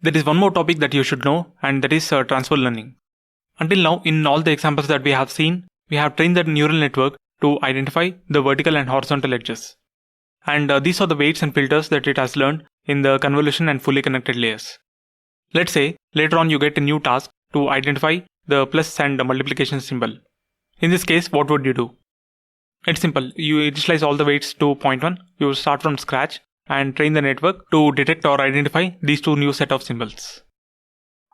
There is one more topic that you should know, and that is transfer learning. Until now, in all the examples that we have seen, we have trained the neural network to identify the vertical and horizontal edges. And these are the weights and filters that it has learned in the convolution and fully connected layers. Let's say later on you get a new task to identify the plus and the multiplication symbol. In this case, what would you do? It's simple. You initialize all the weights to 0.1. You start from scratch and train the network to detect or identify these two new set of symbols.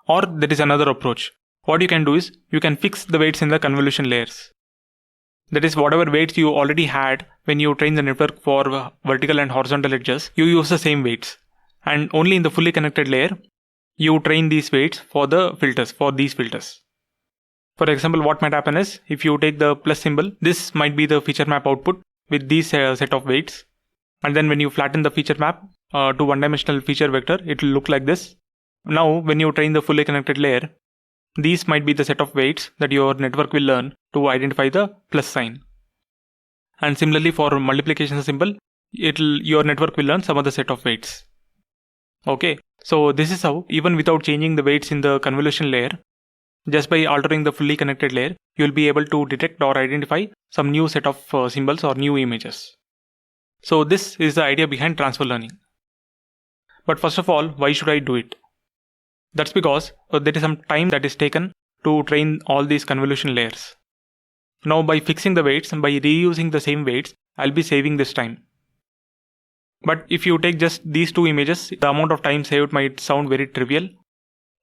Or there is another approach. What you can do is you can fix the weights in the convolution layers. That is, whatever weights you already had when you train the network for vertical and horizontal edges, you use the same weights. And only in the fully connected layer, you train these weights for the filters, for these filters. For example, what might happen is, if you take the plus symbol, this might be the feature map output with these set of weights. And then when you flatten the feature map to one-dimensional feature vector, it will look like this. Now, when you train the fully connected layer, these might be the set of weights that your network will learn to identify the plus sign. And similarly for multiplication symbol, your network will learn some other set of weights. Okay, so this is how, even without changing the weights in the convolution layer, just by altering the fully connected layer, you will be able to detect or identify some new set of symbols or new images. So this is the idea behind transfer learning. But first of all, why should I do it? That's because there is some time that is taken to train all these convolution layers. Now by fixing the weights and by reusing the same weights, I'll be saving this time. But if you take just these two images, the amount of time saved might sound very trivial.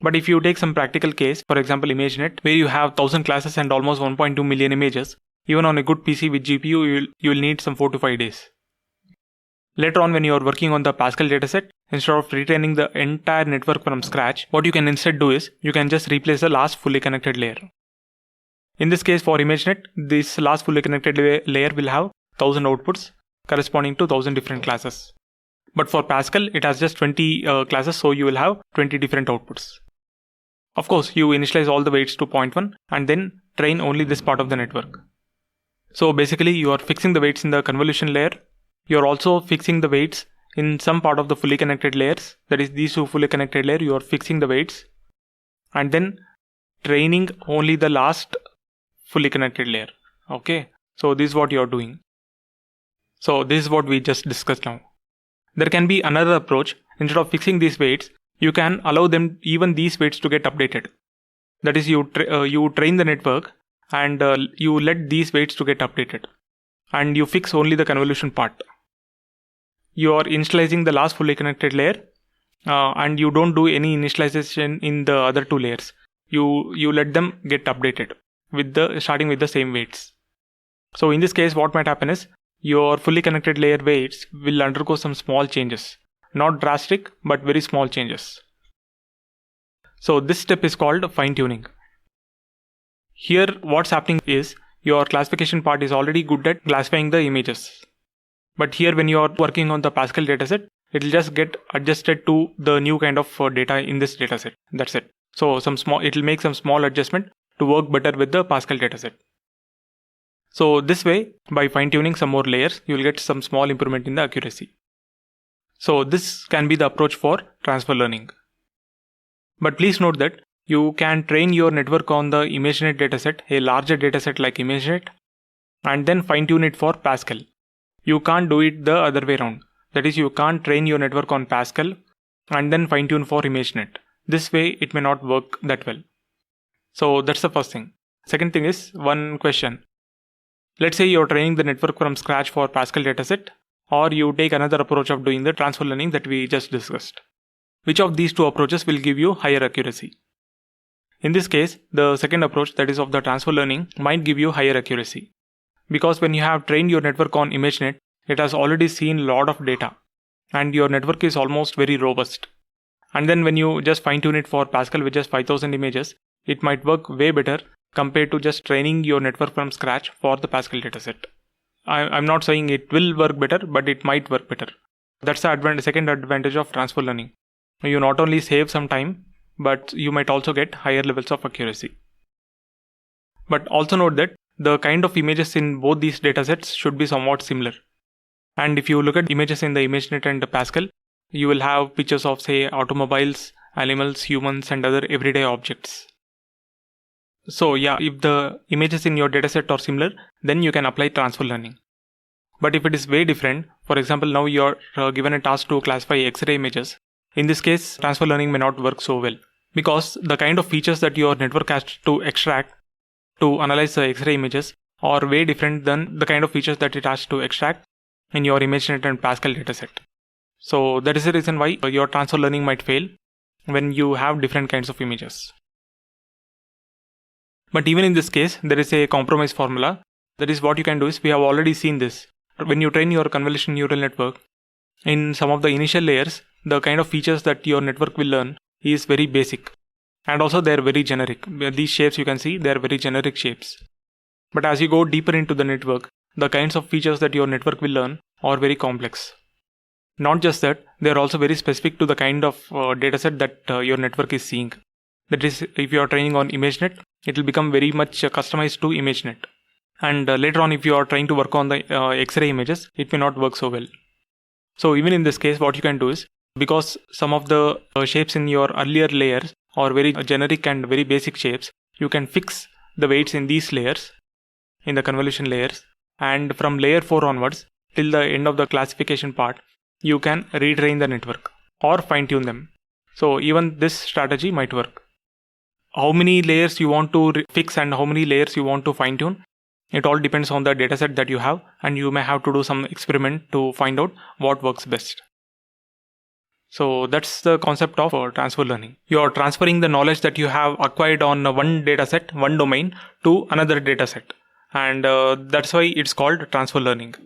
But if you take some practical case, for example ImageNet, where you have 1000 classes and almost 1.2 million images, even on a good PC with GPU, you will need some 4 to 5 days. Later on, when you are working on the Pascal dataset, instead of retraining the entire network from scratch, what you can instead do is, you can just replace the last fully connected layer. In this case for ImageNet, this last fully connected layer will have 1000 outputs corresponding to 1000 different classes. But for Pascal, it has just 20 classes, so you will have 20 different outputs. Of course, you initialize all the weights to 0.1 and then train only this part of the network. So basically, you are fixing the weights in the convolution layer. You are also fixing the weights in some part of the fully connected layers. That is, these two fully connected layers, you are fixing the weights and then training only the last fully connected layer. Okay, so this is what you are doing. So this is what we just discussed now. There can be another approach. Instead of fixing these weights, you can allow them even these weights to get updated. That is, you train the network and you let these weights to get updated. And you fix only the convolution part. You are initializing the last fully connected layer and you don't do any initialization in the other two layers. You let them get updated starting with the same weights. So in this case, what might happen is your fully connected layer weights will undergo some small changes. Not drastic, but very small changes. So this step is called fine-tuning. Here what's happening is your classification part is already good at classifying the images. But here when you are working on the Pascal dataset, it will just get adjusted to the new kind of data in this dataset. That's it. So it will make some small adjustment to work better with the Pascal dataset. So this way, by fine-tuning some more layers, you will get some small improvement in the accuracy. So this can be the approach for transfer learning. But please note that you can train your network on the ImageNet dataset, a larger dataset like ImageNet, and then fine-tune it for Pascal. You can't do it the other way around. That is, you can't train your network on Pascal and then fine-tune for ImageNet. This way, it may not work that well. So that's the first thing. Second thing is one question. Let's say you're training the network from scratch for Pascal dataset, or you take another approach of doing the transfer learning that we just discussed. Which of these two approaches will give you higher accuracy? In this case, the second approach, that is of the transfer learning, might give you higher accuracy. Because when you have trained your network on ImageNet, it has already seen a lot of data and your network is almost very robust. And then when you just fine-tune it for Pascal with just 5000 images, it might work way better compared to just training your network from scratch for the Pascal dataset. I'm not saying it will work better, but it might work better. That's the second advantage of transfer learning. You not only save some time, but you might also get higher levels of accuracy. But also note that the kind of images in both these datasets should be somewhat similar. And if you look at images in the ImageNet and the Pascal, you will have pictures of, say, automobiles animals, humans, and other everyday objects. So yeah, if the images in your dataset are similar, then you can apply transfer learning. But if it is way different, for example, now you're given a task to classify X-ray images. In this case, transfer learning may not work so well, because the kind of features that your network has to extract to analyze the X-ray images are way different than the kind of features that it has to extract in your ImageNet and Pascal dataset. So that is the reason why your transfer learning might fail when you have different kinds of images. But even in this case, there is a compromise formula. That is, what you can do is, we have already seen this. When you train your convolutional neural network, in some of the initial layers, the kind of features that your network will learn is very basic. And also they are very generic. These shapes you can see, they are very generic shapes. But as you go deeper into the network, the kinds of features that your network will learn are very complex. Not just that, they are also very specific to the kind of dataset that your network is seeing. That is, if you are training on ImageNet, it will become very much customized to ImageNet. And later on, if you are trying to work on the X-ray images, it may not work so well. So even in this case, what you can do is, because some of the shapes in your earlier layers are very generic and very basic shapes, you can fix the weights in these layers, in the convolution layers, and from layer 4 onwards till the end of the classification part, you can retrain the network or fine-tune them. So even this strategy might work. How many layers you want to fix and how many layers you want to fine-tune, it all depends on the dataset that you have, and you may have to do some experiment to find out what works best. So that's the concept of transfer learning. You are transferring the knowledge that you have acquired on one dataset, one domain, to another dataset. And that's why it's called transfer learning.